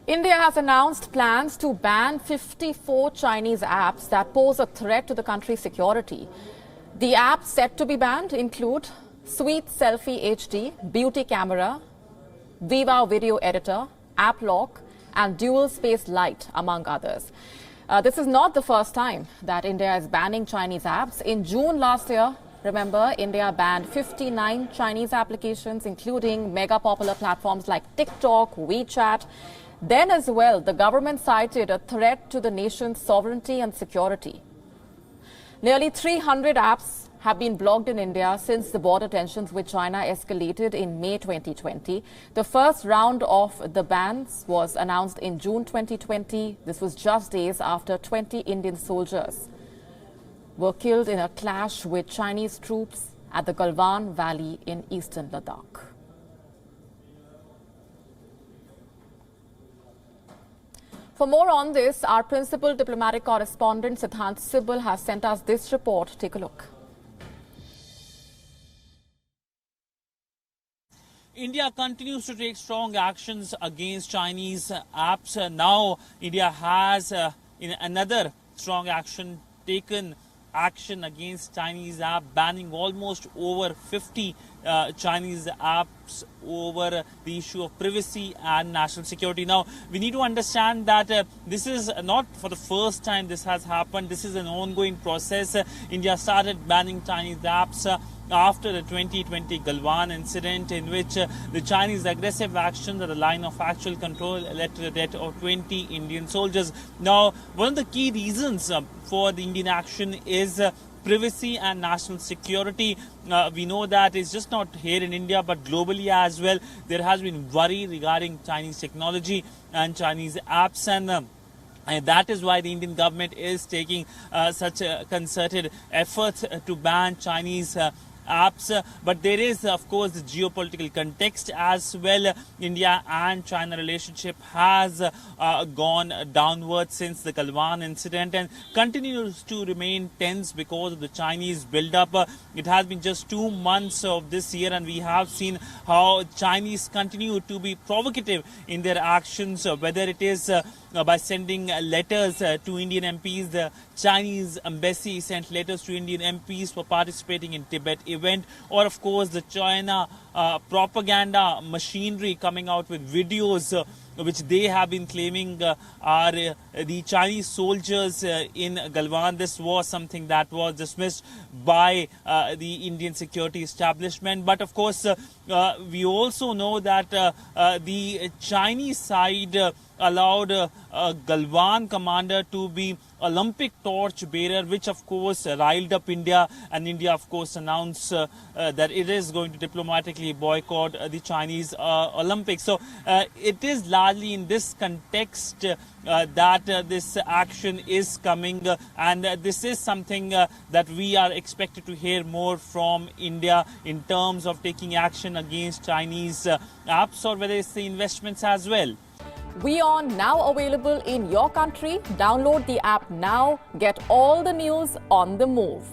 India has announced plans to ban 54 Chinese apps that pose a threat to the country's security. The apps set to be banned include Sweet Selfie HD, Beauty Camera, Viva Video Editor, App Lock, and Dual Space Light, among others. This is not the first time that India is banning Chinese apps. In June last year, remember, India banned 59 Chinese applications, including mega popular platforms like TikTok, WeChat. Then as well, the government cited a threat to the nation's sovereignty and security. Nearly 300 apps have been blocked in India since the border tensions with China escalated in May 2020. The first round of the bans was announced in June 2020. This was just days after 20 Indian soldiers were killed in a clash with Chinese troops at the Galwan Valley in eastern Ladakh. For more on this, our principal diplomatic correspondent Siddhant Sibal has sent us this report. Take a look. India continues to take strong actions against Chinese apps. Now, India has in another strong action taken action against Chinese app, banning almost over 50 Chinese apps over the issue of privacy and national security. Now, we need to understand that this is not for the first time this has happened. This is an ongoing process. India started banning Chinese apps after the 2020 Galwan incident, in which the Chinese aggressive actions at the line of actual control led to the death of 20 Indian soldiers. Now, one of the key reasons for the Indian action is privacy and national security. We know that it's just not here in India but globally as well. There has been worry regarding Chinese technology and Chinese apps, and that is why the Indian government is taking such a concerted efforts to ban Chinese apps. But there is, of course, the geopolitical context as well. India and China relationship has gone downward since the Galwan incident and continues to remain tense because of the Chinese build-up. It has been just 2 months of this year, and we have seen how Chinese continue to be provocative in their actions, whether it is by sending letters to Indian MPs. The Chinese embassy sent letters to Indian MPs for participating in Tibet event, or of course the China propaganda machinery coming out with videos which they have been claiming are the Chinese soldiers in Galwan. This was something that was dismissed by the Indian security establishment. But of course, we also know that the Chinese side allowed a Galwan commander to be Olympic torch bearer, which of course riled up India, and India of course announced that it is going to diplomatically boycott the Chinese Olympics. So it is largely in this context that this action is coming, and this is something that we are expected to hear more from India in terms of taking action against Chinese apps, or whether it's the investments as well. WION now available in your country. Download the app now. Get all the news on the move.